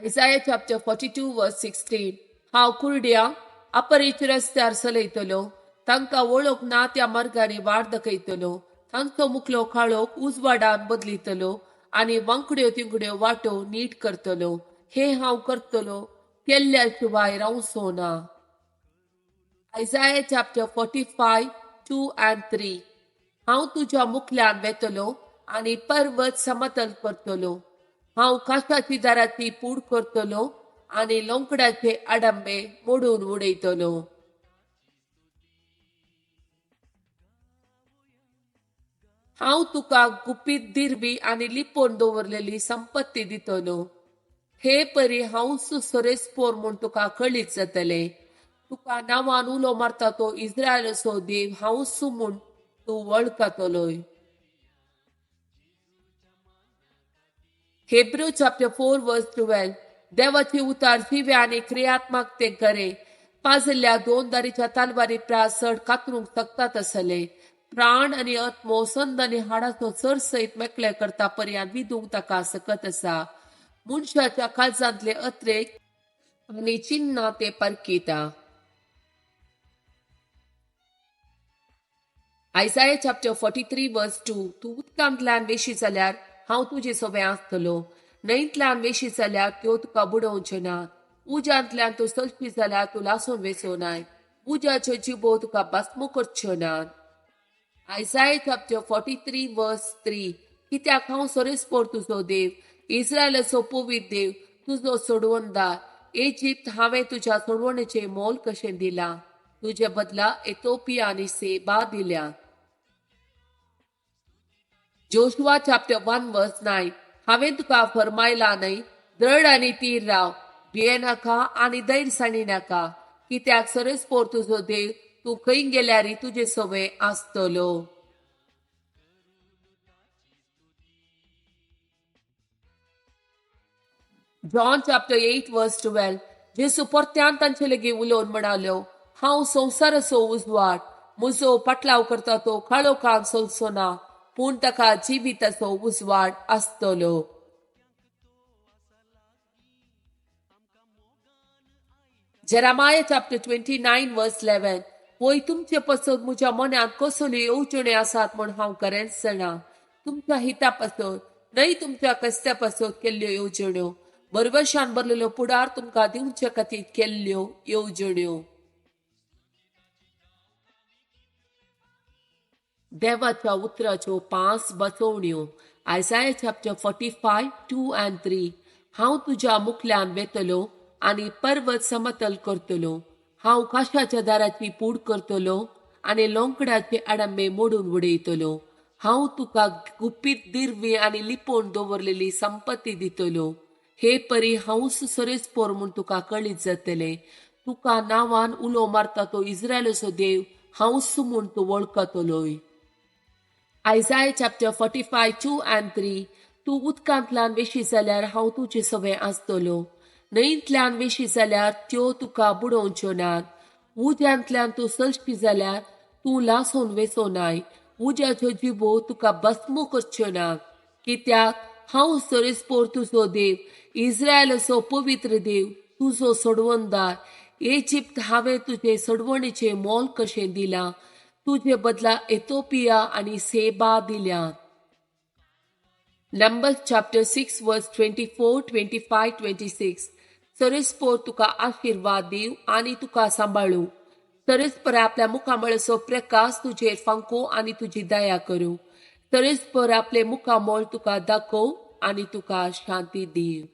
Isaiah chapter 42 verse 16. हांव कुरड्या अपरिच रस्त्यार चलयतलो, तांकां वळख ना त्या मार्गाने वाट दाखयतलो, तांचो मुखलो काळोख उजवाडान बदलितलो आनी वांकड्यो तिंकड्यो वाटो नीट करतलो. हे हांव करतलो, केल्ल्या शिवाय रावचो ना. Isaiah chapter 45, 2 and 3. हांव तुज्या मुखल्यान वेतलो आनी पर्वत समतल करतलो. हांव काशाची दाराची पूड करतलो आनी लोंकडाचे आडंबे मोडून उडयतलो. हांव तुका गुपीत दिरबी आनी लिपोवन दवरलेली संपत्ती दितलो. हे परी हांव सुसरेस्पोर म्हूण तुका कळीत जातले. तुका नांवान उलो मारता तो इस्रायलाचो देव हांवसू म्हूण तूं वळखतलोय. Hebrew chapter 4 verse 12. देवाचे उतार जिवे आनी क्रियात्मकते गरे, पाजल्ल्या दोन दारीच्या तलवारी प्रासड कातरूंक सकतात आसले. प्राण आनी आत्मो संद आनी हाडाचो सरसयत मेकळे करता पर्यंत विदूंक ताका सकत आसा. मनशाच्या काळजांतले अत्रेक आनी चिन्ना ते परकिता. Isaiah chapter 43 verse 2. तूं उदकांतल्यान वेशी जाल्यार हांव तुजे सोबे आसतलो. न्हंयतल्यान वेशी जाल्यार त्यो तुका बुडोवच्यो ना. उज्यांतल्यान तूं चलशी जाल्यार तूं लासून वेचो नाय. उज्याच्यो जिबो तुका भस्म करच्यो नात. Isaiah chapter 43 verse 3. कित्याक हांव सोरेस्पोर तुजो देव, इस्रायलाचो पवित्र देव, तुजो सोडवणदार. इजिप्त हांवें तुज्या सोडवणेचें मोल कशें दिलां. तुजे बदला इथिओपिया आनी सेबा दिल्या. Joshua chapter 1 verse 9. हांवें तुका फरमायला न्हय, दृढ आनी तीर राव, भियेनाका आनी दैरसाणी नाका, कित्याक सोरेस्पोर तुजो देव, तूं खंय गेल्यारय तुजे सोबे आसतलो. John chapter 8 verse 12. जेसू परत्यान तांचे लेगीत उलोवन म्हणालो, हांव संवसाराचो उजवाड, म्हजो पाटलाव करता तो काळोखान चलचो ना, पूण ताका जिविताचो उजवाड आसतलो. Jeremiah chapter 29 verse 11. वय तुमचे पासून म्हज्या मनात कसल्यो येवजण्यो आसात म्हूण हांव खरेंच जाणा. तुमच्या हिता पासून न्हय तुमच्या कस्त्या पासून केल्ल्यो येवजण्यो, बरवशान भरलेलो पुडार तुमकां दिवचे खातीर केल्ल्यो येवजण्यो. देवाच्या उतराच्यो 5 बसवण्यो. Isaiah chapter 45, 2 and 3. हांव तुज्या मुखल्यान वेतलो आनी पर्वत समतल करतलो. हांव काशाच्या दाराची पूड करतलो आनी लोंकडाचे आडंबे मोडून उडयतलो. हांव तुका गुपीत दिरवी आनी लिपोवन दवरलेली संपत्ती दितलो. हे परी हांव सुसरेस्पोर म्हूण तुका कळीत जातले. तुका नांवान उलो मारता तो इस्रायलाचो देव हांवसू म्हूण तूं वळखतलोय. Isaiah chapter 45, 2 and 3. तूं उदकांतल्यान वेशी जाल्यार हांव तुजे सोबे आसतलो. न्हंयतल्यान वेशी जाल्यार त्यो तुका बुडोवच्यो नात. उज्यांतल्यान तूं चलशी जाल्यार तूं लासून वेचो नाय. उज्याच्यो जिबो तुका भस्म करच्यो नात. कित्याक हांव सोरेस्पोर तुजो देव, इस्रायलाचो पवित्र देव, तुजो सोडवणदार. इजिप्त हांवें तुजे सोडवणेचें मोल कशें दिलां. तुजे बदला इथिओपिया आनी सेबा दिल्या. Numbers chapter 6 verse 24, 25, 26. सोरेस्पोर तुका आशीर्वाद दिव आनी तुका सांबाळू. सोरेस्पोर आपल्या मुखामळाचो प्रकाश तुजेर फांको आनी तुजी दया करूं. सोरेस्पोर आपले मुखामोळ तुका दाखोव आनी तुका शांती दिव.